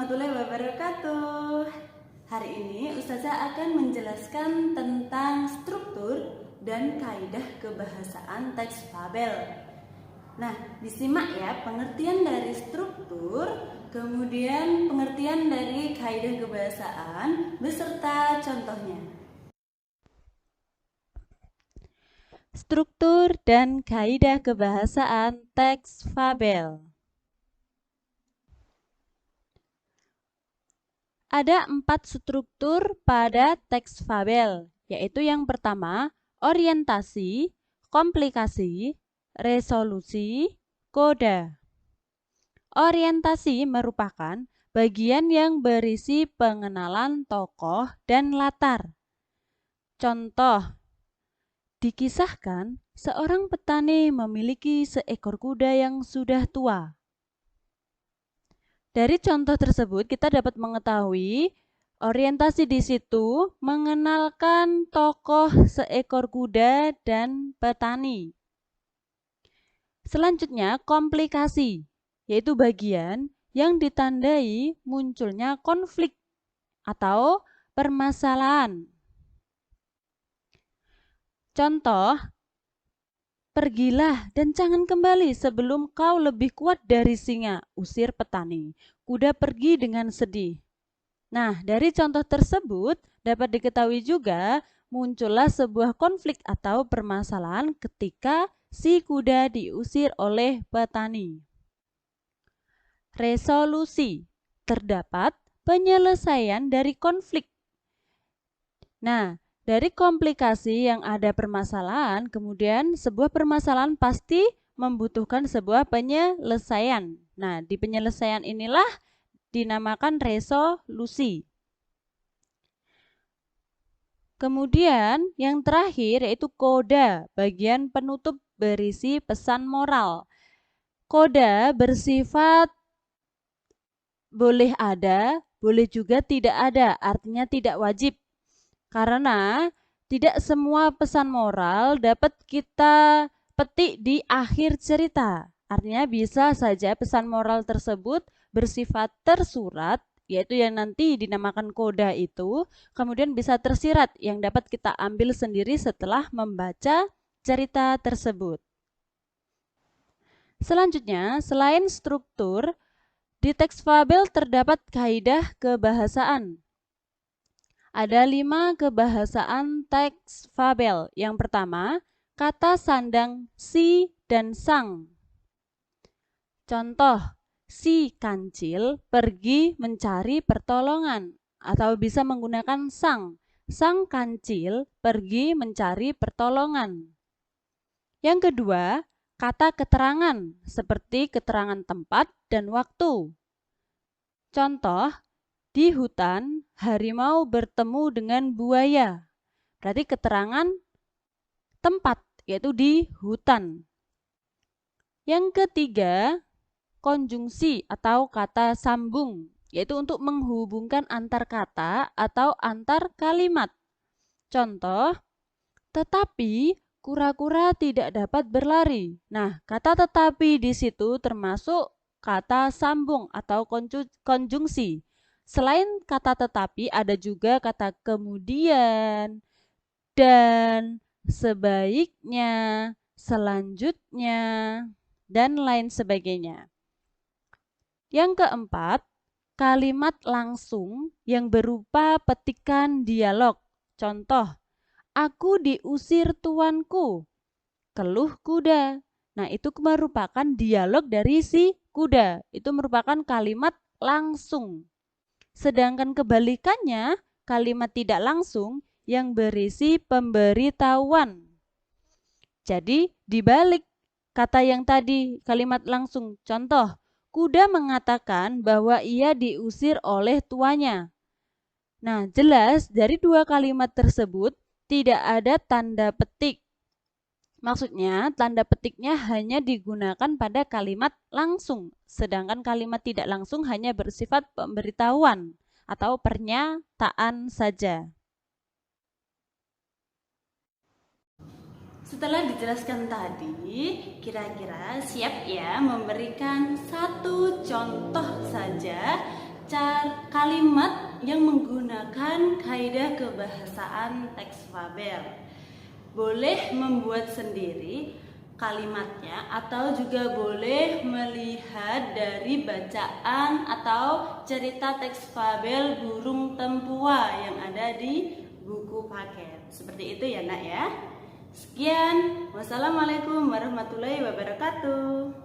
warahmatullahi wabarakatuh. Hari ini Ustazah akan menjelaskan tentang struktur dan kaidah kebahasaan teks fabel. Nah, disimak ya pengertian dari struktur, kemudian pengertian dari kaidah kebahasaan beserta contohnya. Struktur dan kaidah kebahasaan teks fabel. Ada 4 struktur pada teks fabel, yaitu yang pertama, orientasi, komplikasi, resolusi, koda. Orientasi merupakan bagian yang berisi pengenalan tokoh dan latar. Contoh, dikisahkan seorang petani memiliki seekor kuda yang sudah tua. Dari contoh tersebut kita dapat mengetahui orientasi di situ mengenalkan tokoh seekor kuda dan petani. Selanjutnya komplikasi, yaitu bagian yang ditandai munculnya konflik atau permasalahan. Contoh, pergilah dan jangan kembali sebelum kau lebih kuat dari singa, usir petani. Kuda pergi dengan sedih. Nah, dari contoh tersebut dapat diketahui juga muncullah sebuah konflik atau permasalahan ketika si kuda diusir oleh petani. Resolusi, terdapat penyelesaian dari konflik. Nah, dari komplikasi yang ada permasalahan, kemudian sebuah permasalahan pasti membutuhkan sebuah penyelesaian. Nah, di penyelesaian inilah dinamakan resolusi. Kemudian yang terakhir yaitu koda, bagian penutup berisi pesan moral. Koda bersifat boleh ada, boleh juga tidak ada, artinya tidak wajib. Karena tidak semua pesan moral dapat kita petik di akhir cerita. Artinya bisa saja pesan moral tersebut bersifat tersurat, yaitu yang nanti dinamakan koda itu, kemudian bisa tersirat yang dapat kita ambil sendiri setelah membaca cerita tersebut. Selanjutnya, selain struktur, di teks fabel terdapat kaidah kebahasaan. Ada 5 kebahasaan teks fabel. Yang pertama, kata sandang si dan sang. Contoh, si kancil pergi mencari pertolongan, atau bisa menggunakan sang. Sang kancil pergi mencari pertolongan. Yang kedua, kata keterangan, seperti keterangan tempat dan waktu. Contoh, di hutan, harimau bertemu dengan buaya. Berarti keterangan tempat, yaitu di hutan. Yang ketiga, konjungsi atau kata sambung, yaitu untuk menghubungkan antar kata atau antar kalimat. Contoh, tetapi kura-kura tidak dapat berlari. Nah, kata tetapi di situ termasuk kata sambung atau konjungsi. Selain kata tetapi, ada juga kata kemudian, dan, sebaiknya, selanjutnya, dan lain sebagainya. Yang keempat, kalimat langsung yang berupa petikan dialog. Contoh, aku diusir tuanku, keluh kuda. Nah, itu merupakan dialog dari si kuda. Itu merupakan kalimat langsung. Sedangkan kebalikannya, kalimat tidak langsung yang berisi pemberitahuan. Jadi, dibalik kata yang tadi, kalimat langsung. Contoh, kuda mengatakan bahwa ia diusir oleh tuannya. Nah, jelas dari 2 kalimat tersebut tidak ada tanda petik. Maksudnya, tanda petiknya hanya digunakan pada kalimat langsung, sedangkan kalimat tidak langsung hanya bersifat pemberitahuan atau pernyataan saja. Setelah dijelaskan tadi, kira-kira siap ya memberikan satu contoh saja kalimat yang menggunakan kaidah kebahasaan teks fabel. Boleh membuat sendiri kalimatnya atau juga boleh melihat dari bacaan atau cerita teks fabel burung tempua yang ada di buku paket. Seperti itu ya nak ya. Sekian, wassalamualaikum warahmatullahi wabarakatuh.